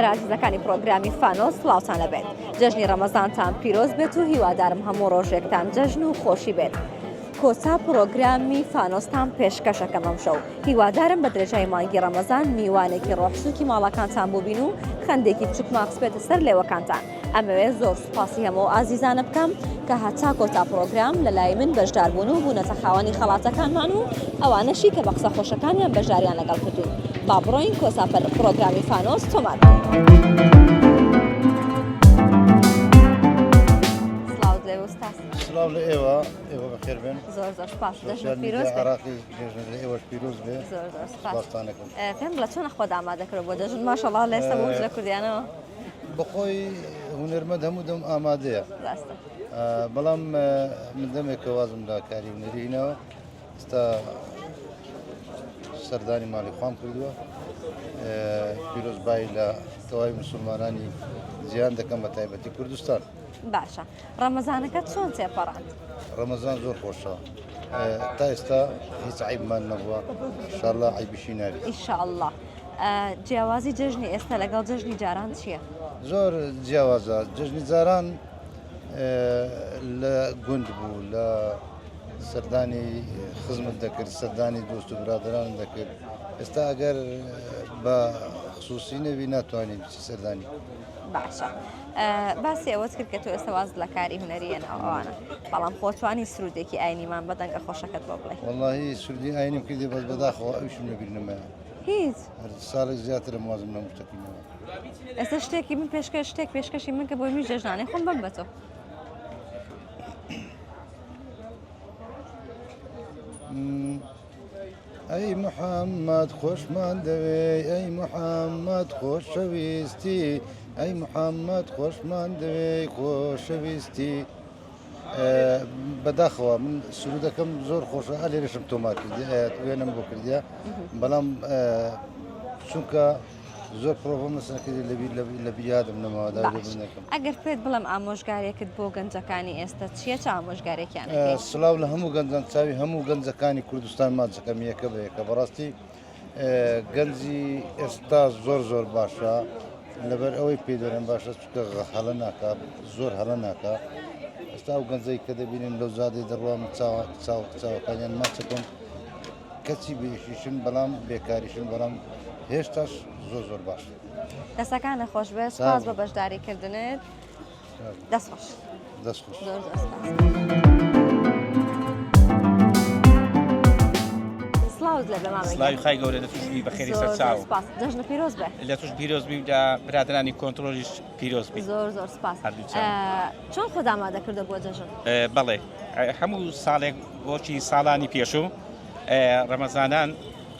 بینەرە عزیزەکانی پرۆگرامی فانۆس سڵاوتان لەبێت. جەژنی ڕەمەزانتان پیرۆز بێت و هیوادارم هەموو ڕۆژێکتان جەژن و خۆشی بێت. کۆچا پرۆگرامی فانۆستان پێشکەشەکەم ئەم شەو. هیوادارم بە درێژای مانگی ڕەمەزان میوانێکی ڕۆحسووکی ماڵەکانتان ببین و خەندێکی بچووک ماقس بێتە سەر لێوەکانتان. ئەمەوێت زۆر سوپاسی هەموو ئازیزانە بکەم کە هەتا کۆتا پرۆگرام لەلای من بەشداربوون و بوونەتە خاوەنی خەڵاتەکانمان و ئەوانەشی کە بە قسە خۆشەکانیان بەشداریان لەگەڵ کردوون. با بڕۆین کۆچا پرۆگرامی فانۆس تۆمار بکەین. سلااو لە ئێوە بەخێر بێن زۆر زۆر سپاس. جەژن پیرۆز بێت. عراقی جێژن لە ئێوەش پیرۆز بێ. زۆر زۆر سپاس. سپاستانەکەم. پێم بڵە چۆن خۆت ئامادەکرد بۆ جەژن ماشەڵڵا لە ئێستا بۆ لە کوردیانەوە بەخۆی هونەرمەند هەموو دەم ئامادەیە. ڕاستە. بەڵام من دەمێکە وازم لە کاری هونەرینەوە ئێستا سەردانی ماڵی خۆم کردووە. پیرۆزبایی لە تەواوی موسڵمانانی جیهان دەکەم بە تایبەتی کوردستان. باشە. ڕەمەزانەکەت چۆن تێپەڕاند؟ ڕەمەزان زۆر خۆشە. تا ئێستا هیچ عیبمان نەبووە. ئینشاءڵڵا عیبیشی نابێت. ئینشاءڵڵا. جیاوازی جەژنی ئێستا لەگەڵ جەژنی جاران چییە؟ زۆر جیاوازە. جەژنی جاران لە گوند بوو، لە سەردانی خزمت دەکرد، سەردانی دۆست و برادران دەکرد. ئێستا ئەگەر بە خصوصی نەوی ناتوانین بچی سەردانی. باشە. باسی ئەوەت کرد کە تۆ ئێستا واز لە کاری هونەریە ئەوانە، بەڵام خۆتوانی سرودێکی ئاینیمان بەدەنگە خۆشەکەت بۆ بڵێ. وەڵڵاهی سرودی ئاینیم کردی بەس بەداخەوە ئەویشم لەبیر نەمایە. هیچ ساڵێک زیاترم وازم لەم شتەکەینەوە. ئێستا شتێکی من پێشکەشی من کە بۆ می جەژنانەی خۆم بم بە تۆ. ئەی محەممەد خۆشمان دەوێ، ئەی محەممەد خۆشەویستی، ئەی محەممەد خۆشمان دەوێ خۆشەویستی. بەداخەوە من سرودەکەم زۆر خۆشە لێرەشم تۆمار کردی وێنم بۆ کردیا، بەڵام چونکە زۆر پرۆڤم لەسەرکردی لە بیادم نەماوەدا بنەکەم. ئەگەر پێت بڵم ئامۆژگارێکت بۆ گەنجەکانی ئێستا چییە؟ چ ئامۆژگارێکیان؟ سلااو لە هەموو گەنجان چاوی هەموو گەنجەکانی کوردستان ماچەکەم یەکە بە یەکە. بەڕاستی گەنجی ئێستا زۆر باشە لەبەر ئەوەی پێدەرێن باشە چکە هەڵە ناکات، زۆر هەڵە ناکە. ئێستا و گەنجەی کە دەبینین لەو زادەی دەڕوام چاوەکانیان ماچەکەم کەچی بێشیشن بەڵام بێکاریشن، بەڵام هێشتاش زۆر باش. دەستەکانە خۆش بێت. سپاس بە بەشداریکردنت. دەست خۆش. دەست خۆش. زۆر سپاس. سڵاوت لە بەمامەکە. سڵاوی خی گەورە لە توشبی بەخێری سەرچاو. سپاس. جەژنە پیرۆز بێ. لە توش پیرۆز بی و برادرانی کۆنتڕۆلیش پیرۆز بی. زۆر سپاس. چۆن خۆت ئامادەکردە بۆ جەژن؟ بەڵێ هەموو ساڵێک بۆچی ساڵانی پێشوو ڕەمەزانان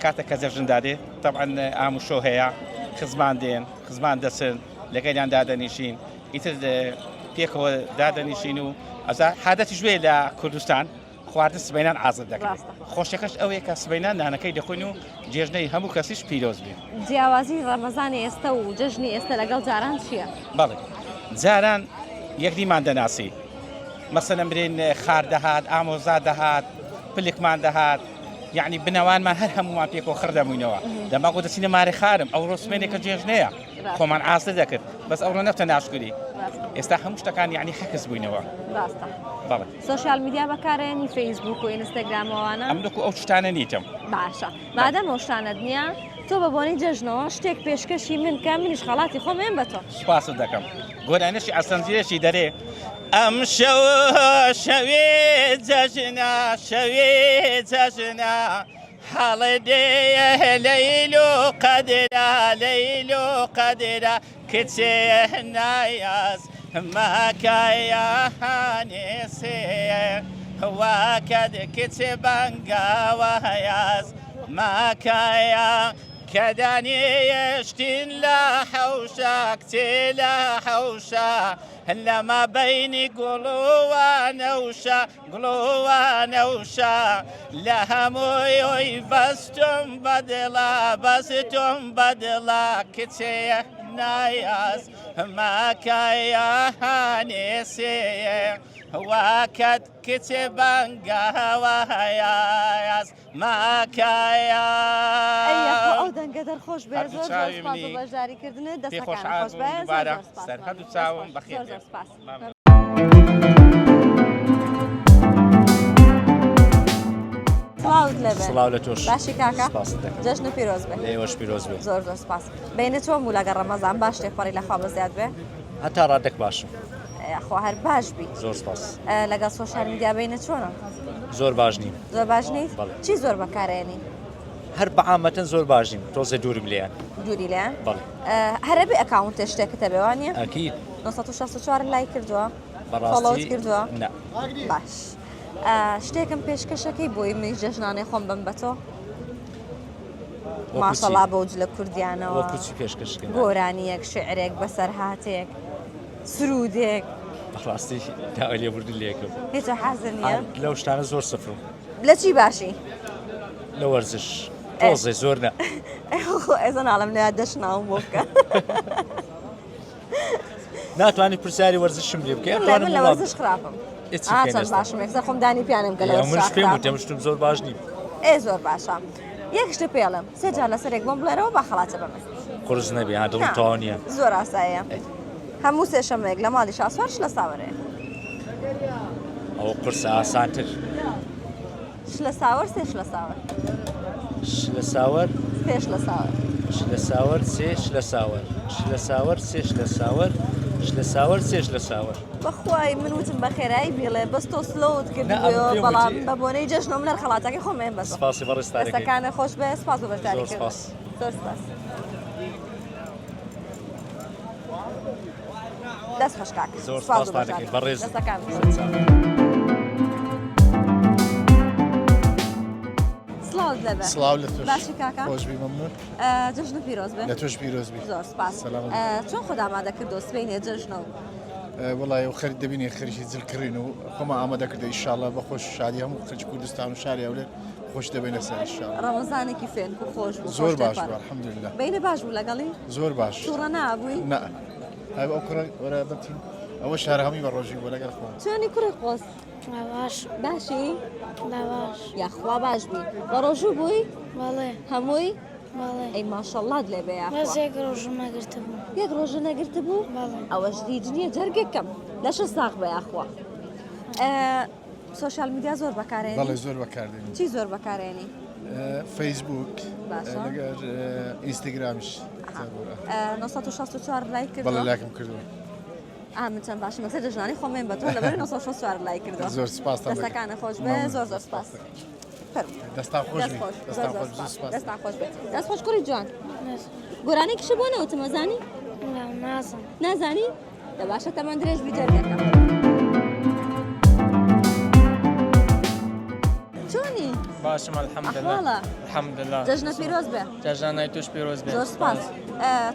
کاتە کە جەژندادێ تەبعەن ئاموشۆ هەیە، خزمان دێن، خزمان دەچن لەگەڵیان دادەنیشین، ئیتر پێکەوە دادەنیشین و ئەزا حادەتی ژوێ لە کوردستان خواردن سبەینان ئازاد دەکرێت. خۆشیەکەش ئەوەیە کە سبەینان نانەکەی دەخۆین و جێژنەی هەموو کەسیش پیرۆز بێ. جیاوازی ڕەمەزانی ئێستا و جەژنی ئێستا لەگەڵ جاران چییە؟ بەڵێ جاران یەکدیمان دەناسی، مەسەلەن برێن خار دەهات، ئامۆزا دەهات، پلکمان دەهات، یعنی بنەوانمان هەر هەمومان پێکەوە خڕ دەموینەوە. دەماگۆ دەچینە مارێ خارم ئەو ڕۆسمێنێکە جێژنەیە خۆمان ئاسە دەکرد، بەس ئەوڕۆ نەفتە ناشکری. ئێستا هەموو شتەکان یعنی حەکس بووینەوە. ڕاستە. بەڵێ سۆشیال میدیا بەکارێنی فەیسبوک و ئینستاگرامەوەوانە؟ ئەم دەکو ئەو شتانە نیتم. باشە. مادەم ئەو شتانت نییە، تۆ بە بۆنی جەژنەوە شتێک پێشکەشی من کە منیش خەڵاتی خۆمێن بە تۆ. سوپاست دەکەم. گۆرانشی ئەسەنجێشی دەرێ ئەم شەوێ جەژنە شەوێ جەژنە هەڵێدەیە لەیل و قەدرە کچێ نایاز ماکایە هانێسێ واکەد کچێ بەنگاوە هەیاز ماکایە کەدانێشتین لە حەوشە کچێ لە حەوشە لەما بەینی گوڵوانەوشە لە هەمووی بەستم بەدڵە کچێ نایاز ماکایە هانێسێ واكد كتبانقا وهياس ما كايا ئەو دەنگەدەر خۆش بێ هەردوو زۆر چاوی سپاس منی. بە بەشداریکردنت پێ دەستەکان خۆشحال خۆش بووم بێ دووبارە زۆر سپاس سەر هەردوو چاوم بەخێر زۆر سپاس مەمنون. سڵاوت لەبێ سڵاو لە تۆش باشی کاکە سپاس دەکەم. جەژن پیرۆز بێ لێوەش پیرۆز بێ زۆر سپاس بینە چۆن بوو لەگەڵ ڕەمەزان باش شتێخواری لەخوا بە زیاد بێ هەتا ڕادێک باشم خۆ هەر باش بی زۆر سپاس لەگەڵ سۆشال میدیا بینە چۆنە زۆر باش نیم زۆر باش نیت بەڵێ. چی زۆر بەکارێنی هەر بەعامەتەن زۆر باش نیم تۆزێ دوورم لێیان دووری لێیان بەڵێ هەرە بێ ئەکاونتە شتێکتە بێوانە ئەکید 964 لای کردووە فۆڵۆت بەڕاستی کردووە نە باش شتێکم پێشکەشەکەی بۆی منیش جەژنانەی خۆم بم بە تۆ ماشەڵا بەوج لە کوردیانەوە وەکوچی پێشکەشکن گۆرانیەک شعرێک بەسەر هاتێک سرودێک بەڕاستی داوای لێبوردن لێکم هیچ حەزر نییە لەو شتانە زۆر سفرم لە چی باشی لە وەرزش تۆزێ زۆر نە ئێزە ناڵم لە دەشناوم بۆ بکە ناتوانانی پرسیاری وەرزشم لێ بکە من لە وەرزش خراپم هیچ چەند باشم ێکسەر خۆم دانی پیانم کە لە منش پێم وتە شتم زۆر باش نیم ئێ زۆر باشە یەک شتە پێڵم سێ جار لەسەرێک بۆم بڵێرەوە با خەڵاتە بەمە قرس نەبێ ها دڵم تەواو نییە زۆر ئاساییە هەموو سێشەمەیەک لە ماڵی شاسوارش لە ساوەرەیە ئەوە قرسە ئاسانتر ش لە ساوەر سێش لە ساوەر لە ساوەر پێش لە ساوەر لە ساوەر سێش لە ساوەر لە ساوەر سێش لە ساوەر لە ساوەر سێش لە ساوەر بەخوای من وتم بە خێرایی بیڵێ بەس تۆ سلۆت کردووە پێم بەڵام وتی. بە بۆنەی جەژنۆم لەر خەڵاتەکەی خۆمێن بەس سپاسی بەڕێستانەکەی دەستەکانە خۆش بێ سپاس بۆ بەشداری زۆر کرد سپاس. زۆر سپاس دەست خۆش کاک زۆر سپاس بۆ سپاس بەشداری. دەکەین بەڕێز دەستەکان سڵاوت لەبێ سڵاو لە تۆش باشی کاکە خۆشبی مەمنون جەژن پیرۆز بێ لە تۆش پیرۆز بی زۆر سپاس سەلام چۆن خۆت ئامادە کردو سبەینێ جەژنەوە وڵای و خەری دەبینێ خەریکی جلکردین و خۆمە ئامادە کردە ئیشاڵە بە خۆش شادی هەموو خەرج کوردستان و شاری ئەولێ خۆش دەبێنە سەر ئیشاڵە ڕەمەزانێکی فێن و خۆش بوو زۆر خۆش باش دەپەڕ. بوو الحەمدولله بینە باش بوو لەگەڵی زۆر باش تووڕە نابووی نە ئەو کوڕە وەرە بەتین ئەوە شار هەمی بە ڕۆژی بۆ لەگەڵ خۆم چۆنی کوڕی خۆست باش باشی باش یاخوا باش بی بە ڕۆژوو بووی بەڵێ هەمووی بەڵێ ئەی ماشەڵات لێ بێ بەس یاخوا یەک ڕۆژم نەگرتە بوو یەک ڕۆژە نەگرتە بوو بەڵێ ئەوەش دیج نییە جەرگێکم لەشە ساغ بە یاخوا سۆشال میدیا زۆر بەڵێ بەکارێنی زۆر بەکاردێنی چی زۆر بەکارێنی فەیسبوک باشە. لەگەر ئینستاگرامیش 964 لای بەڵێ کردەوە لاکم کردووە من چەند باشم مەسەر دەژانی خۆمێن بە تۆ لەبەر 964 لای کردەوە زۆر سپاس دەستەکانە خۆش بێ زۆر زۆر سپاس دەستان خۆش دەست بی خۆش دەستان زۆر خۆش سپاس سپاس دەستان خۆش بێت دەست خۆش کوڕی جوان گۆرانی کشە بۆ نەوتە مەزانی نازم نازانی لە باشە تەمەەن درێژ بی جەرگەکەم چۆنی باشم الحمدلله ئەحواڵە الحمدلله جەژنە پیرۆز بێ جەژانای توش پیرۆز بێ زۆر سپاس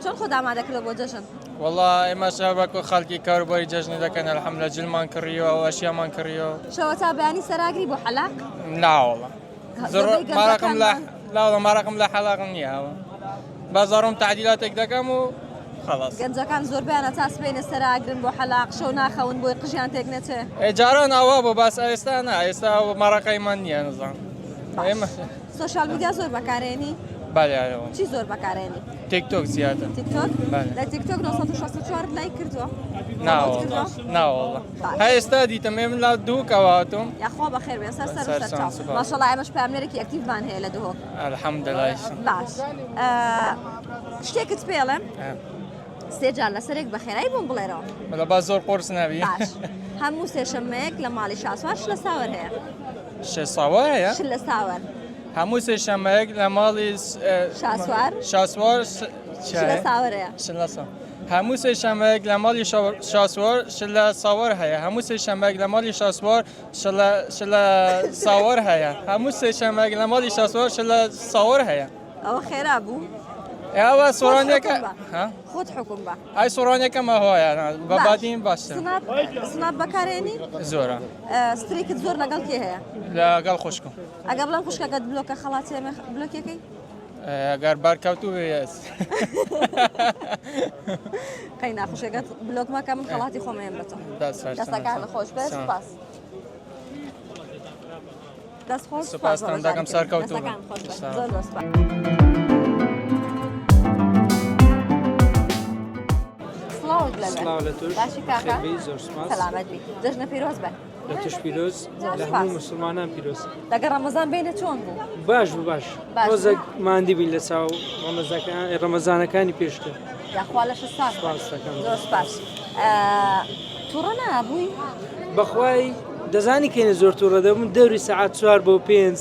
چۆن خۆ ئامادە کردە بۆ جەژن والله ئێمە شەبەکە خەڵکی کاروباری جەژنی دەکەن الحەمدلله جلمان کڕیەوە و ئەشیامان کڕیەوە شەوە تا بەیانی سەراگری بۆ حەلاق ناوەڵە زۆر زۆربەی ماڕقم لە گەنجەکانمان- لاوڵە ماڕقم لە حەلاقم نییەوە بازارۆم تعدیلاتێک دەکەم و خلاص گەنجەکان زۆر بیانە تا سبینە سەراگرن بۆ حەلاق شەو ناخەون بۆی قژیان تێک نەچێ جاران ئەوە بۆ باس ئێستا نا ئێستا ماڕقەیمان نییە نزان ئێمە سۆشال میدیا زۆر بەکارێنی بالایەوە چی زۆر بەکارێنی تیکتۆک زیاتر تیکتۆک بله. لە تیکتۆک 964 لای کردووە ناوەڵە ناوەڵە ها ئێستا دیتم ئێمە لا دوو کەواتم یاخوا بەخێر بێن سەر سەر سەر سام، سەر سوپاس. ماشەڵڵا ئێمەش پامنێرێکی ئەکتیڤمان هەیە لە دهۆک الحەمدلله باش شتێکت پێڵێم سێ جار لەسەرێک بە خێرایی بووم بڵێرەوە بەڵە با زۆر قرس نەبی باش هەموو سێشەمەیەک لە ماڵی شاسوار ش لە ساوەر هەیە شێ ساوار هەیە ش لە ساوەر هەموو سێشەمەیەک لە ماڵی شاسوار شاسوار ش لە ساوەر هەیە شلەسە هەموو سێشەمەیەک لە ماڵی شاسوار ش لە ساوار هەیە هەموو سێشەمەیەک لە ماڵی شاسوار ش لە ساوار هەیە هەموو سێشەمەیەک لە ماڵی شاسوار ش لە ساوار هەیە ئەوە خێرا بوو ئێوە سۆرانێکە خۆت حکوم بە ئای سۆرانێکەم ئەهۆیە بەباتین باشتر سناب بەکارێنی زۆرە ستریکت زۆر لەگەڵ کێ هەیە لەگەڵ خوشکم ئەگە بڵم خوشکەکەت بلۆکە خەڵاتی بلۆکێکی ئەگەر بارکەوتو هەیەس قەی ناخۆشێکەکەت بلۆک مەکە من خەڵاتی خۆمەیەم بە تۆ دەستەکان خۆش بێ سوپاس دەست خۆش سوپاستان دەکەم سەرکەوتوو دەستەکان خۆش بێ زۆر زۆر سوپاس سڵاوت لەبێ سڵاو لە توش باشی کاکە خێربێی زۆر سپاس سەلامەت بی جەژنە پیرۆز بێ لە توش پیرۆز زۆر لە سپاس. هەموو مسلمانان پیرۆز لەگە ڕەمەزان بینە چۆن بوو باش بوو باش باش. ڕۆزێک ماندی بین لە چاو ڕەمەزانەکانی پێشتر یاخوا لەش ساک سپاس دەکەم. زۆر سپاس تووڕە نابووی بەخوای دەزانی کێنە زۆر تووڕە دەبم دەوری سەعات 4 بۆ 5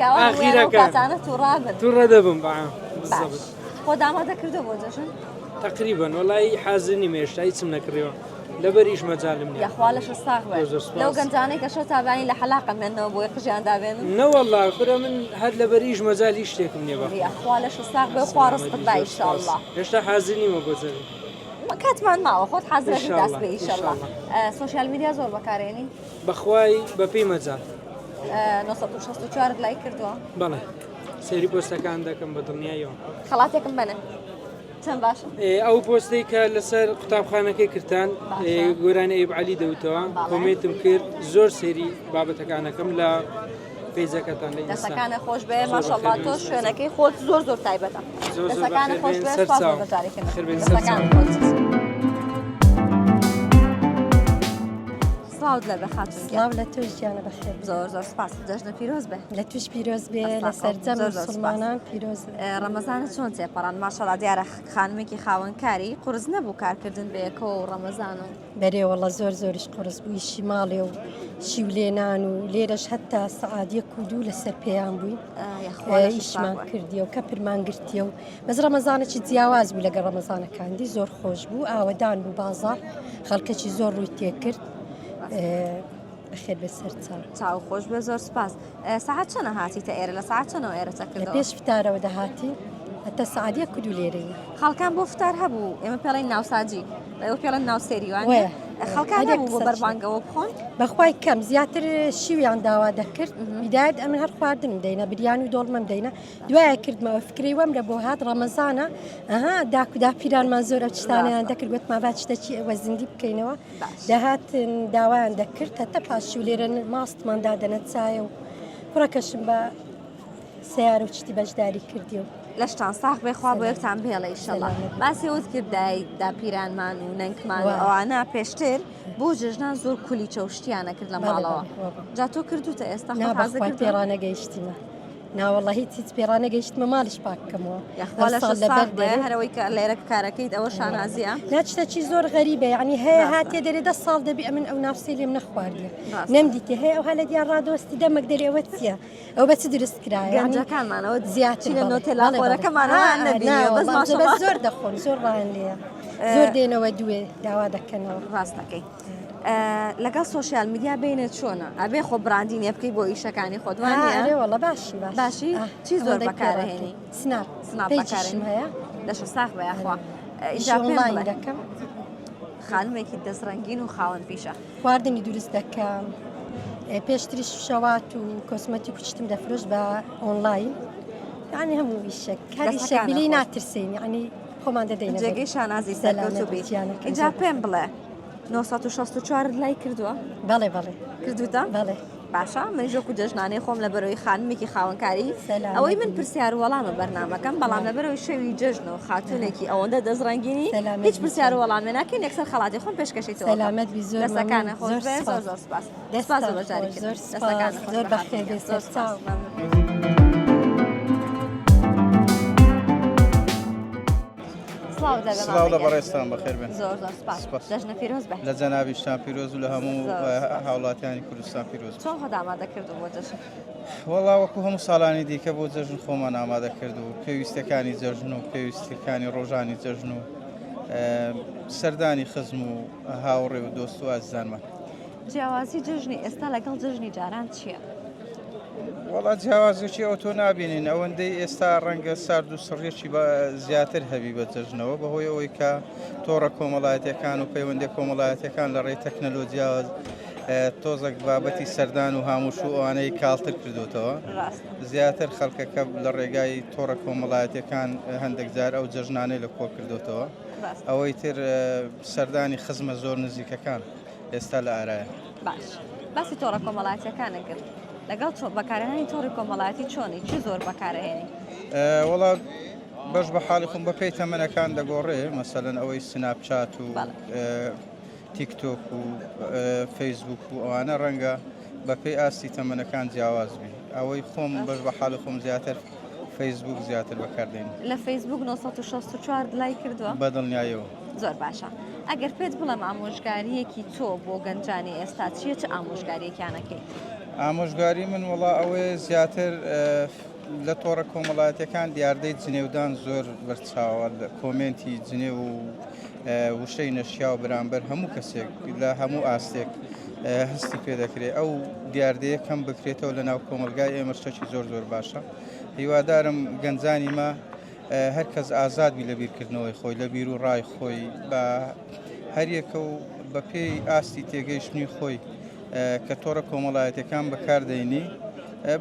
ئاخیرەکە. کاتانە تووڕابن تووڕە دەبم بەعام باش خۆ دامادە کردو بۆ جەژن تقریبا وڵی حازنی مێشتا هیچم نەکڕیەوە لەبەریش مەجالم نیە یاخوا لەش ساق بێ زۆر سپاس. لەو گەنجانەی کە شەو تابانی لە حەلاقە مێنەوە بۆی قژیان دابێنن نەوەڵا خورە من هەر لەبەریش مەجالی شتێکم نییە بە یاخوا لەش ساق بێ خوا ڕزقت با ئینشاءالله هێشتا حازنیمە بۆ جەوی کاتمان ماوە خۆت حەزرەکەی ئینشاءالله، دەست بێ ئینشاءالله سۆشیال میدیا زۆر بەکارێنی بەخوای بەپێی مەجال 964 لای کردووە بەڵێ سێری پۆستەکان دەکەم بە دڵنیایەوە خەڵاتێکم بنە چەند باشە ئەو پۆستەی کە لەسەر قوتابخانەکەی کردان گۆرانی ئەیب دیوتەوە کۆمێتم کرد زۆر سێری بابەتەکانەکەم لە پیجەکەتان لە ئینستا. دەستەکانە خۆش بێ ماشەڵڵا تۆ شوێنەکەی خۆت زۆر زۆر تایبەتە زۆر دەستەکانە خۆش بێ سەر سپاس چاو. بۆ بەجارێکردن. خێربێن سەر دەستەکان چاو. خۆش. سڵاوت لەبێ خاتون سڵاو لە توش گیانە بەخێر زۆر زۆر سپاس جەژنە پیرۆز بێ لە توش پیرۆز بێ لە سەرجەم زۆر زۆر مسلمانان پیرۆز ڕەمەزانە چۆن تێپەڕان ماشەڵا دیارە خانمێکی خاوەنکاری قورس نەبوو کارکردن بەیەکەوە و ڕەمەزان و بەرێوەڵە زۆر زۆریش قڕز بووی شیماڵێ و شیولێنان و لێرەش هەتا سەعادیە کودوو لەسەر پێیان بووی ئیشمان کردی و کە پرمان گرتیە و بەس ڕەمەزانێکی جیاواز بوو لەگە ڕەمەزانەکاندی زۆر خۆش بوو ئاوەدان بوو بازار خەڵکەکی زۆر ڕووی تێکرد خێر بە سەر چاو خۆش بێ زۆر سپاس ساعت چەنە هاتیتە ئێرە لە ساعت چەنەوە ئێرە لە چەکردەوە پێش فتارەوە دەهاتی هەتا سەعادیە کودو لێرەی خەڵکان بۆ فتار هەبوو ئێمە پێڵین ناوساجی ئەو پێڵەن ناو سێریوان وایە. خەڵکان هەرێک هەبوو بۆ قسە بەربانگەوە بخۆن بەخوای کەم زیاتر شیویان داوا دەکرد بیدایت ئەمن هەر خواردنم دەینە بریانی و دۆڵمەم دەینە دوایە کردمەوە فکری وەم لە بۆ هات ڕەمەزانە ئەها داکودا پیرانمان زۆر ئەو چتانیان دەکرد گوتما با شتێکی ئەوە زیندی بکەینەوە داهات داوایان دەکرد هەتا پاشی و لێرە ماستماندا دەنەچایە و کوڕەکەشم بە سیار و چتی بەشداری کردی و لەشتان ساخ بێخوا بۆ یەکتان بێڵە ئیشەڵا باسی ئەوت کردای داپیرانمان و نەنگمان و ئەوانە پێشتر بۆ جژنان زۆر کولی چەوشتیانە کرد لە ماڵەوە جا تۆ کردوتە ئێستا نابخوای پێڕانە گەیشتیمە ناوەڵە هیچ پێڕانە گەیشتمە ماڵش پاکەمەوە یاخوا لە ساڵ بێ هەرەوەی کە لێرە کارەکەیت ئەوە شانازیە ناچتەچی زۆر غەریبە یعنی هەیە هاتیە دەرێ 10 ساڵ دەبی ئەمن ئەو ناوسی لێم نەخواردیە نەمدیتێ هەیە ئەو هەلە دیان ڕادۆستی دەمەک دەرێەوە چییە ئەو بەچ دروست کرایە گەنجەکانمانەوە زیاتر لە نۆتێلاخۆرەکەمانەوە نەبی زۆر دەخۆن زۆر ڕان لێە زۆر دێنەوە دوێ داوا دەکەنەوە ڕاستەکەی لەگەڵ سۆشیال میدیا بینێت چۆنە ئەبێ خۆ براندینێ بکەی بۆ ئیشەکانی خۆدوانێ وڵە باشی باشی چی زۆر بەکارهێنی سناپ هەیە لەش ساخ بەیاخوا دەکەم خانمێکی دەستڕنگین و خاوەن پیشە خواردنی دروست دەکەم پێشتریش شەوات و کۆسمەتی کوچتم دەفرۆش بە ئۆنلاین یعنی هەموو ویشک هەریشە بلی ناترسین یعنی خۆمان دەدەین جێگەی شانازی سەرکەوتوبیت اینجا پێم بڵێ 964 لای کردووە بەڵێ بەڵێ کردوتە بەڵێ باشە من ژۆک و جەژنانەی خۆم لە بەرەوەی خانمێکی خاوەنکاری ئەوەی من پرسیار وەڵامە بەرنامەکەم بەڵام لە بەرەوەی شەوی جەژن و خاتونێکی ئەوەندە دەزڕنگینی هیچ پرسیار وەڵامێ ناکەین یەکسەر خەڵاتی خۆم پێشکەشیتەوە سەلامەت بی زۆر دەستەکانە خۆش بێ زۆر زۆر سپاس دەسپاس بە بەجارێک دەستەکانە زۆر بەخێر بێ سەر چاو سڵاو لە بەڕێستان بەخێر بێن زۆر زۆر سپاس جەژنە پیرۆز بێ لە جەنابیشتان پیرۆز و لە هەموو هاوڵاتیانی کوردستان پیرۆز چۆن خۆت ئامادە کردو بۆ جەژن وەڵا وەکو هەموو ساڵانی دیکە بۆ جەژن خۆمان ئامادە کرد و پێویستەکانی جەژن و پێویستەکانی ڕۆژانی جەژن و سەردانی خزم و هاوڕێ و دۆست و ئازیزانمان جیاوازی جژنی ئێستا لەگەڵ جژنی جاران چییە؟ وڵات جیاوازێکی ئەو تۆ نابینین ئەوەندەی ئێستا ڕەنگە سارد و سڕێکی زیاتر هەبی بە جەژنەوە بەهۆی ئەوەی کە تۆڕە کۆمەڵایەتەکان و پەیوەندی کۆمەڵایەتەکان لە ڕێی تەکنەلۆجیا تۆزێک بابەتی سەردان و هاموش و ئەوانەی کاڵتر کردوتەوە زیاتر خەڵکەکە لە ڕێگای تۆڕە کۆمەڵایەتەکان هەندێک جار ئەو جەژنانەی لە کۆ کردوتەوە ئەوەی تر سەردانی خزمە زۆر نزیکەکان ئێستا لە ئارایە باش باسی تۆڕە کۆمەڵایەتیەکانە کرد لەگەڵ بەکارهێنانی تۆڕی کۆمەڵایەتی چۆنی چی زۆر بەکارهێنی وەڵا بەش بە حاڵی خۆم بەپێی تەمەنەکان دەگۆڕێ مەسەلەن ئەوەی سناپچات و تیکتۆک و فەیسبوک و ئەوانە ڕەنگە بەپێی ئاستی تەمەنەکان جیاوازبی ئەوەی خۆم بەش بە حاڵی خۆم زیاتر فەیسبوک زیاتر بەکاردێن لە فەیسبوک 964 لای کردووە بەدڵنیایەوە زۆر باشە ئەگەر پێت بڵێم ئامۆژگاریەکی تۆ بۆ گەنجانی ئێستا چیە چه ئامۆژگاریەکیانەکەی ئامۆژگاری من وڵا ئەوەیە زیاتر لە تۆڕە کۆمەڵایەتەکان دیاردەی جنێودان زۆر بەرچاوە کۆمنتی جنێ و وشەی نەشیا و بەرامبەر هەموو کەسێک لە هەموو ئاستێک هەستی پێ دەکرێت ئەو دیاردەیە کەم بکرێتەوە لە ناو کۆمەلگای ئێمە شتێکی زۆر زۆر باشە هیوادارم گەنجانی ما هەر کەس ئازادبی لە بیرکردنەوەی خۆی لە بیر و ڕای خۆی بە هەریەکە و بە پێی ئاستی تێگەیشتنی خۆی کە تۆڕە کۆمەڵایەتەکان بەکاردەینی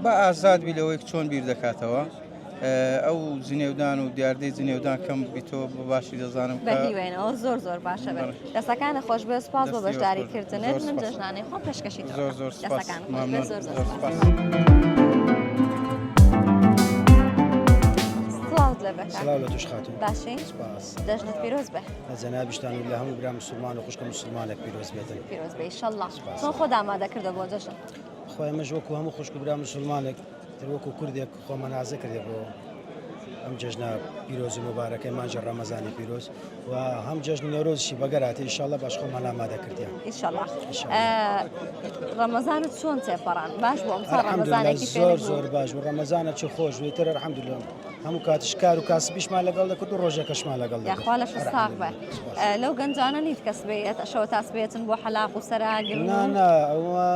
بە ئازادبی لەوەی چۆن بیر دەکاتەوە ئەو جنێودان و دیاردەی جنێودان کەم بیتەوە بە باشی دەزانم بەهیوێنەوە زۆر زۆر باشە بێت دەستەکانە خۆش بێ سپاس بۆ بەشداریکردنت من جەژنانەی خۆم پێشکەشی زۆر زۆر سپاس سلااو لە توش خاتون باشی دەژنت پیرۆز بێ جەنابیشتان و لە هەموو برا مسلمان و خوشکە مسلمانێک پیرۆز بێتن پیرۆز بێ ئینشەڵڵا چۆن خۆ ئامادەکردە بۆ جەژن خۆی ئەمەش وەکو هەموو خوشک و برا مسلمانێک وەکو کوردێک خۆمە نازە کردێ بۆ ئەم جەژنە پیرۆزی مبارەکەی مانجە ڕەمەزانی پیرۆز و هەم جەژنی نەورۆزشی بەگەراتی ئینشەڵڵا باش خۆمان ئامادە کردیان ئینشەڵڵا ڕەمەزانت چۆن تێپەڕان باش بۆ ئەمسا ڕەمەزانێکی زۆر زۆر باش و ڕەمەزانە چ خۆش وێتر الحەمدولله هەموو کاتیش کار و کاسبیشمان لەگەڵ دەکرد و ڕۆژێکەشمان لەگەڵ یاخوا لەش ساغ بێ لەو گەنجانە نیت کەس بێت ئەشەوە تاسبێتن بۆ حەلاق و سەراگرن نا ئەوە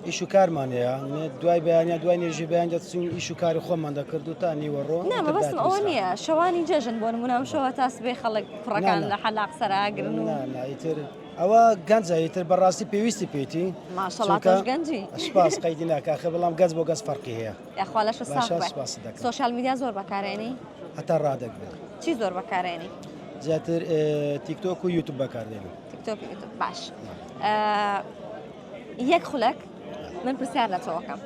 ئیش و کارمانەیە دوای بەیانیا دوای نێژی بەیان دەچین ئیش و کاری خۆمان دەکرد و تا نیوەڕۆ نامە بەسم ئەوە نییە شەوانی جەژن بۆ نمونەم شەوە تاسبێ خەڵک کوڕەکان لە حەلاق سەراگرن و ئیتر ئەوە گەنجایتر بەڕاستی پێویستی پێیتی ماشەڵڵا تۆش گەنجی سپاس قەیدی ناکاخە بەڵام گەز بۆ گەز فەرقی هەیە یاخوا لەش ساغ بێ سۆشیال میدیا زۆر بەکارێنی هەتا ڕادەگرێت چی زۆر بەکارێنی زیاتر تیکتۆک و یوتوب بەکاردێنم تیکتۆک یوتوب باش یەک خولەک من پرسیار لە تۆکەم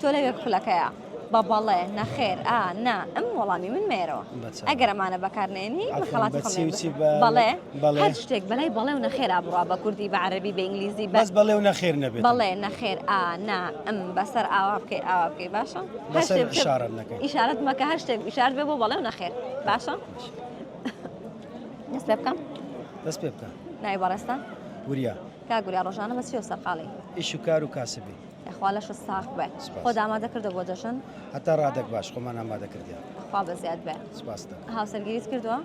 تۆ لە یەک خولەکەیە بە بەڵێ نەخێر نا ئەم وەڵامی من مێرەوە ئەگەر ئەمانە بەکارنێنی من خەڵاتی بەڵێ هەر شتێک بەلای بەڵێ و نەخێرا بڕوا بە کوردی بە عەرەبی بە ئینگلیزی بەس بەڵێ و نەخێر نەبێت بەڵێ نەخێر نا ئەم بەسەر ئاوا بکەی ئاوا بکەی باشە ئیشارەت مەکە هەر شتێک ئیشارەت بێ بۆ بەڵێ و نەخێر باشە دەست پێ بکەم دەست پێ بکە ناوی بەڕێستان وریا کاگوریا ڕۆژانە بە چی و سەرقاڵی ئیش و کار و کاسبی یاخوا لەش ساغ بێ خۆ ئامادە کردە بۆ جەژن هەتا ڕادێک باش خۆمان ئامادە کردیان خوا بەزیاد بێ سپاس هاوسەرگیریت کردووە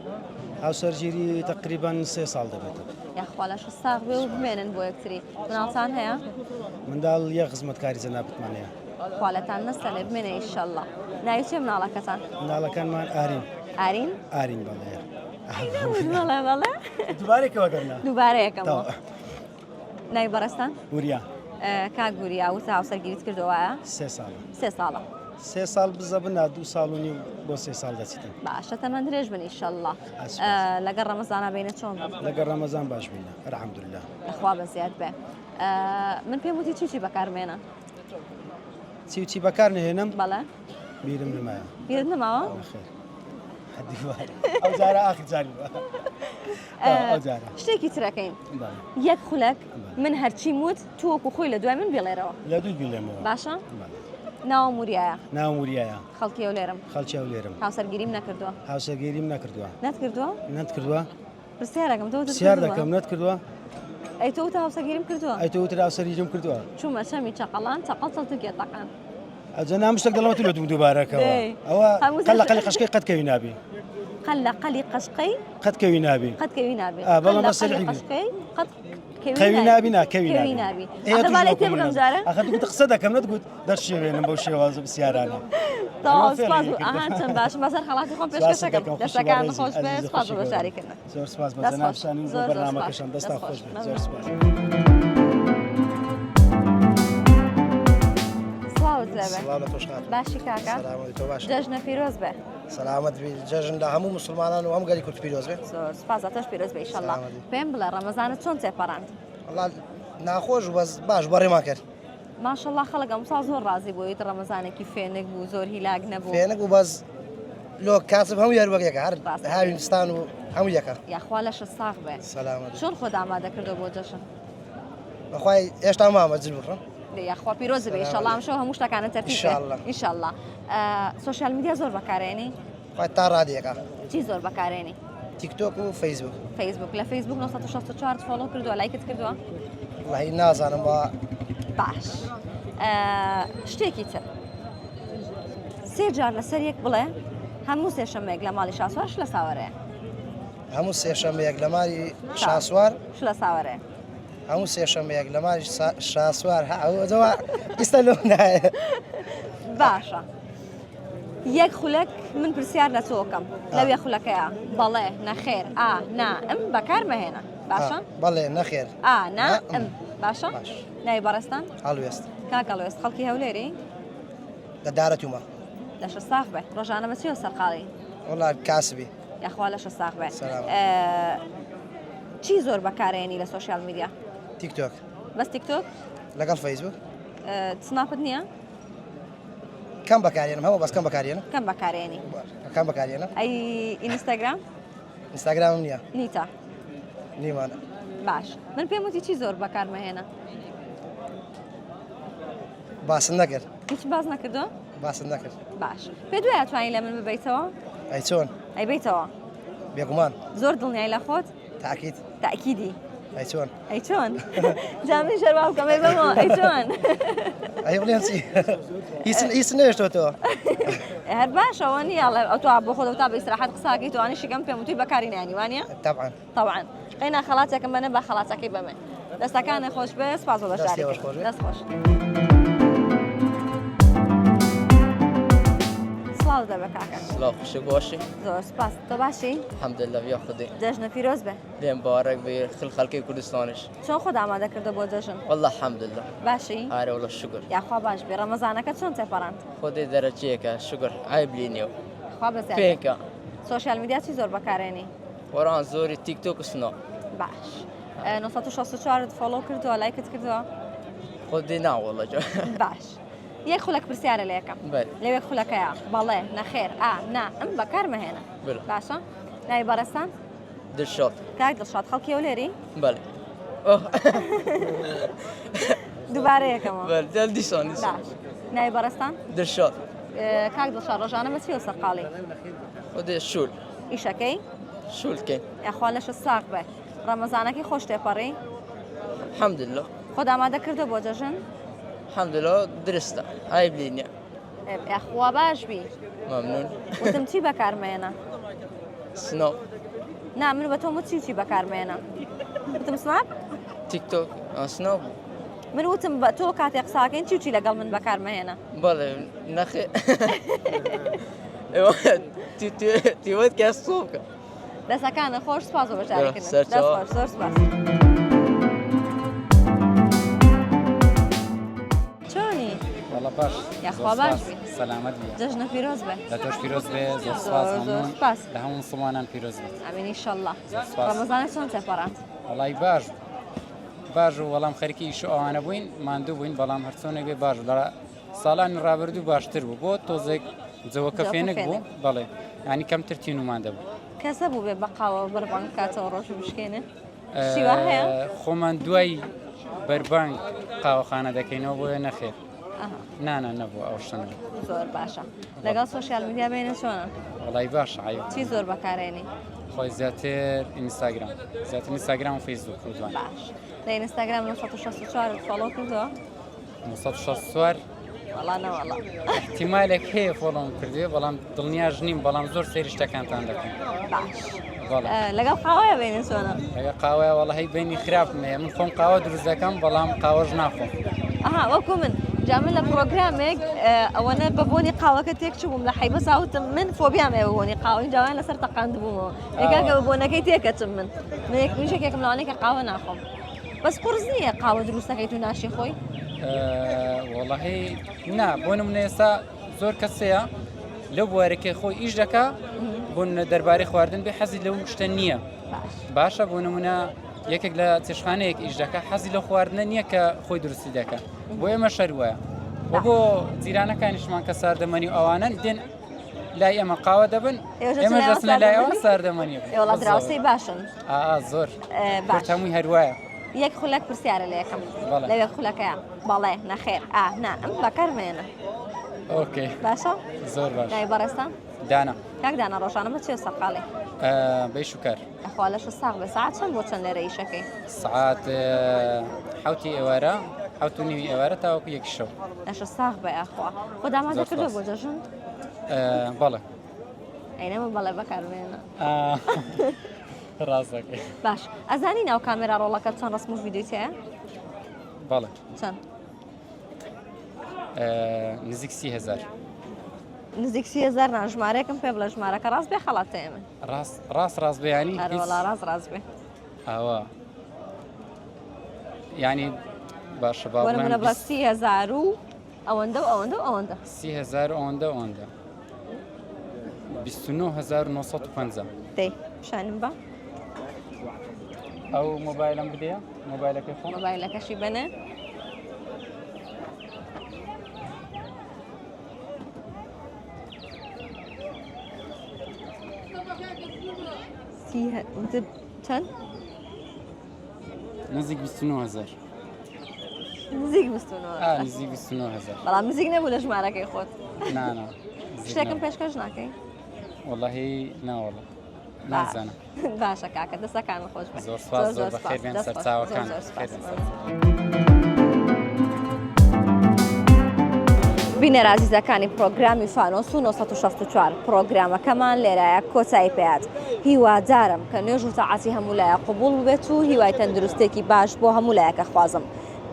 هاوسەرگیری تقریبان 3 ساڵ دەبێت یاخوا لەش ساغ بێ و بمێنن بۆ یەکتری مناڵتان هەیە منداڵ یە خزمەتکاری جەنابەتمان هەیە خوالەتان نەستەنێ بمێنە ئینشەڵڵا ناوی چێ مناڵەکەتان مناڵەکانمان ئارین ئارین بەڵێ بەڵێ دووبارێکەوە گەرنا دووبارەیەکەمەوە ناوی بەڕێستان وریا کاگوریا وتە هاوسەرگیریت کردووایە 3 ساڵە 3 ساڵە 3 ساڵ بزە بنا 2 ساڵ و نیو بۆ 3 ساڵ دەچیتن باشە تەمەند درێژ بن ئینشەڵڵا لەگەڵ ڕەمەزانە بینە چۆن لەگەڵ ڕەمەزان باش بینە الحەمدولله لەخوا بەزیاد بێ من پێم وتی چی بەکارمێنە چی بەکار نهێنم بەڵێ بیرم نمایە بیرت نەماوە ئەو جارە ئاخر جاری شتێکی ترەکەین یەک خولەک من هەرچی موت تووەکو خۆی لە دوای من بێڵێرەوە لە دوو بێڵێمەوە باشە ناوم وریایە ناوم وریایە خەڵکی ئەو لێرم خەڵکی ئەو لێرم هاوسەرگیریم نەکردووە هاوسەرگیریم نەکردووە نەتکردووە پرسیارەکەم سیار دەکەم نەتکردووە ئەی تۆ هاوسەرگیریم کردووە ئەی تۆ هاوسەرگیریم کردووە چوومە چەمی چەقەڵان چەقەڵ چەڵتوکێتەکان ئەجە نامشتێک دەڵەوە تو لە دووبارەکەەوە ئەوە قەلە قەشقی قەت کەوی نابی قەلە قەشقەی قەت کەوی نابی بەڵام بەسەری کەوی نابی ناکەوی نابی ئەخە دوگوت قسە دەکەم نەتگوت دەرشێوێنم بەو شێوازە بسیارانە چەند باش بەسەر خەڵاتی خۆم پێشکەشەکەم دەستەکان خۆش بێ سپاس بۆ بەشاریکردن زۆر سپاس بە جەنابشانی زۆر بەرنامەکەشان دەستا خۆش بێت زۆر سپاس لەبێ سڵاو لە تۆش خات باشی کاکە سەلامەتی تۆ باش جەژنە پیرۆز بێ سەلامەت بی جەژن لە هەموو مسلمانان و هەم گەلی کورد پیرۆز بێت زۆر سپاس ئەتەش پیرۆز بێ ئیشەڵڵا پێم بڵێ ڕەمەزانت چۆن تێپەڕاند والله ناخۆش و بەس باش بەڕێمان کرد ماشەڵڵا خەڵک ئەمساڵ زۆر ڕازی بوویت ڕەمەزانێکی فێنک بوو زۆر هیلاک نەبوو فێنک و بەس لۆ کاسب هەموو یاروەکێکە هەر هاوینستان و هەموو یەکە یاخوا لەشە ساغ بێ سەلامەت چۆن خۆت ئامادە کردو بۆ جەژن بەخوای هێشتا مامە جل بکڕم یاخوا پیرۆز بێ ئیشەڵڵا ئەمشەو هەموو شتەکانت تەپی ئینشاءالله. ئینشەڵڵا سۆشیال میدیا زۆر بەکارێنی خی تا ڕادیەکە چی زۆر بەکارێنی تیکتۆک و فەیسبوک فەیسبوک لە فەیسبوک 1964 فۆلۆ کردووە لایکت کردووە وڵی نازانم بە باش شتێکی تر سێ جار لەسەر یەک بڵێ هەموو سێشەمەیەک لە ماڵی شاسوارش لە ساوەرەیە هەموو سێشەمەیەک لە ماری شاسوار لە ساوەرەیە هەموو سێشەمەیەک لە ماری شاسوار هەوەوە ئیستا لۆ نایە باشە یەک خولەک من پرسیار لە تۆکەم لەوێ خولەکەیە بەڵێ نەخێر نا ئەم بەکارمەهێنە باشە بەڵێ نەخێر نا ئەم باشە ناوی بەڕێستان هەڵوێست کاکەڵوێست خەڵکی هەولێری لە دارەتومە لەشە ساغ بێ ڕۆژانە بەچیەوە سەرقاڵی وڵا کاسبی یاخوا لەشە ساغ بێ چی زۆر بەکارێنی لە سۆشیال میدیا تیکتۆک بەس تیکتۆک لەگەڵ فەیسبوک سناپت نییە کەم بەکارێنم هەموو بەس کەم بەکارێنم کەم بەکارێنی کەم بەکارێنم ئەی ئینستاگرام ئینستاگرامم نییە نیتە نیمانە باش من پێم وتی چی زۆر بەکارمەهێنە باسن نەکرد هیچ باز نەکردو باسن نەکرد باش پێ دوای توانین لە من ببیتەوە ئەی چۆن ئەی بیتەوە بێگومان زۆر دڵنیای لە خۆت تاکیید تاکیدی ئەی چۆن ئەی چۆن جامی شەروا بکەمەی بەمەوە ئەی چۆن ئەی بڵێن چی هیچ نوێشتەوە تۆ هەر باشەوە نیاڵێ ئەو تو بۆ خۆ تا بە ئیستراحەت قساکەی توانی شیگەم پێم وتوی بەکاری نانی وانە طبعا طبعا قەینا خەڵاتێکم بەنە بە خەڵاتەکەی بەمێ دەستەکانە خۆش بێ سپاس بۆ بەشداری دەست خۆش سڵاو دەبە کاکە سڵاو خوشک باشی زۆر سپاس تۆ باشی الحەمدلله بیا خودی جەژنە پیرۆز بێ لێم باوەڕێک بێ خەڵکی کوردستانیش چۆن خۆت ئامادە کردە بۆ جەژن والله الحەمدلله باشی ئارە وڵە شکر یاخوا باش بێ ڕەمەزانەکە چۆن تێپەڕاند خودی دەرەجەیەکە شکر ئای بلینێ و خوا بەزیاد پێکە سۆشیال میدیا چی زۆر بەکارێنی وەران زۆری تیکتۆک و سناپ باش 1964 فۆلۆ کردووە لایکت کردووە خودی ناوەڵە جا باش یەک خولەک پرسیارە لە یەکەم لەوێ خولەکەیە بەڵێ نەخێر نا ئەم بەکارمەهێنە باشە ناوی بەڕێستان دڵشاد کاک دڵشاد خەڵکی هەولێری بەڵێ دووبارە یەکەمەوە بەڵێ دیسانی باش ناوی بەڕێستان دڵشاد کاک دڵشاد ڕۆژانە بەچیەوە سەرقاڵی خودی شول ئیشەکەی شولکەین یاخوا لەشە ساق بێ ڕەمەزانەکەی خۆش تێپەڕی الحەمدلله خۆت ئامادە کردە بۆ جەژن الحەمدلله درستە ئای بلینێ یاخوا باش بی مەمنون وتم چی بەکارمێنە سناپ نا من بە تۆ چی بەکارمێنە وتم سناپ تیکتۆک سناپ من وتم بە تۆ کاتێک قساکەین چی لەگەڵ من بەکارمەهێنە بەڵێ نەخێ تیوت کەس سۆبکە دەستەکانە خۆش سپاس بۆ بەشداریکردن دەست خۆش زۆر سپاس چۆنی والله باش یاخوا باش بی سلامت بی جەژنە پیرۆز بێ لە تۆش پیرۆز بێ زۆر سپاس زۆر سپاس لە هەموو مسلمانان پیرۆز بێت ئەمین ئینشەڵڵا ڕەمەزانە چۆن تێپەڕاند وڵی باش و وەڵام خەریکی ئیش ئەوانە بووین ماندوو بووین بەڵام هەرچۆنێک بێ باش لە ساڵانی ڕابردوو باشتر بوو بۆ تۆزێک جەوەکە فێنک بوو بەڵێ ینی کەمتر تینومان دەبوو کەسە بوو بێ بەقاوە بەربانگ کاتەوە ڕۆژ بشکێنێ شیوا هەیە خۆمان دوای بەربانگ قاوەخانە دەکەینەوە بۆیە نەخێر نانە نەبوو ئەو شتە زۆر باشە لەگەڵ سۆشیال میدیا بینە چۆنە وڵی باش عیب چی زۆر بەکارێنی خۆی زیاتر ئینستاگرام زیاتر ئینستاگرام و فەیسبوک کردوان باش لە ئینستاگرام 1964 فۆلۆ کردووە 1964 وەڵانەوەڵا احتیمالێک هەیە فۆڵۆم کردوێ بەڵام دڵنیاش نیم بەڵام زۆر سەیری شتەکانتان دەکەم باش لەگەڵ قاوەیە بینە چۆنە لەگە قاوەیە وەڵە هەی بینی خراپمەیە من خۆم قاوە دروست دەکەم بەڵام قاوەژ ناخۆم ئەها وەکو من جامن لە پرۆگرامێک ئەوەنە بە بۆنی قاوەکە تێکچ بووم لە حیبە ساوتم من فۆبیامێ بۆنی قاوەی جوان لەسەر تەقاند بوومەوە ێکاکە بە بۆنەکەی تێکەچم من منێکیشێکێکم لەوانەیە کە قاوە ناخۆم بەس قرس نییە قاوە دروستەکەیت و ناشی خۆی وڵی نا بۆ نمونە ئێستا زۆر کەسەیە لەو بوارێکی خۆی ئیش دەکا بۆن دەربارەی خواردن بێ حەزی لەو شتە نییە باشە بۆ نمونە یەکێک لە چێشخانەیەک ئیش دەکە حەزی لە خواردنە نییە کە خۆی درستی دەکە بۆ ئێمە شەر وایە و بۆ جیرانەکانیشمان کە ساردەمەنی ئەوانن دێن لای ئێمە قاوە دەبن ئێمە دەستنە لای ئەوە ساردەمەنی وڵات دراوسی باشن زۆر هەمووی هەروایە یەک خولەک پرسیارە لە یەکەم لەوێ خولەکەیە بەڵێ نەخێر نا ئەم بەکارمێنە ئۆکێ باشە زۆر باش ناوی بەڕێستان دانا کاک دانا ڕۆژانە چێ سەقاڵێ بەی شوکار ئەخوا لەش ساغ بێ ساعت چەند بۆ چەند لێرە ئیشەکەی سعات حوتی ئێوارە حوت و نیوی ئێوارە تاوەکو یەکی شەو لەش ساغ بێ ئەخوا خۆ دامادە کردو بۆ جەژن بەڵێ ئەینەمە بەڵێ بەکارمێنە ڕاستەکەی باش ئەزانی ناو کامێرا ڕۆڵەکە چەند ڕسم و ڤیدیۆ هەیە بەڵێ چەند نزیک 30,000 نزیک 30,000 نا ژمارەیەکم پێ بڵێ ژمارەکە ڕاست بێ خەڵاتەیە من ڕاست بێیانی هەروەڵا ڕاست بێ ئەوە ینی باشە وەرمونە بە 30,000 و ئەوەندە و ئەوەندە و ئەوەندە 30,000 ئەوەندە 29,950 دەی پیشانم بە ئەو مۆبایلم بدەیە مۆبایلەکەی خۆ مۆبایلەکەشی بنێ چەند؟ نزیک 29,000 نزیک 29,000 نزیک 29,000 بەڵام نزیک نەبوو لە ژمارەکەی خۆت نانا شتێکم پێشکەش ناکەی؟ وەڵاهی ناوەڵە نازانم باشە کاکە دەستەکان خۆش بێ زۆر سپاس زۆر بەخێر بێن سەرچاوەکان بینەر عزیزەکانی پرۆگرامی فانۆس و 964 پرۆگرامەکەمان لێرایە کۆتایی پێات هیوادارم کە نوێژ و تەعاتی هەموو لایە قبوڵ بێت و هیوای تەندروستێکی باش بۆ هەموو لایەکە خوازم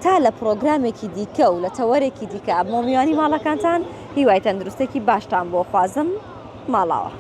تا لە پرۆگرامێکی دیکە و لە تەوەرێکی دیکە ئەبمۆ میوانی ماڵەکانتان هیوای تەندروستێکی باشتان بۆ خوازم ماڵاوە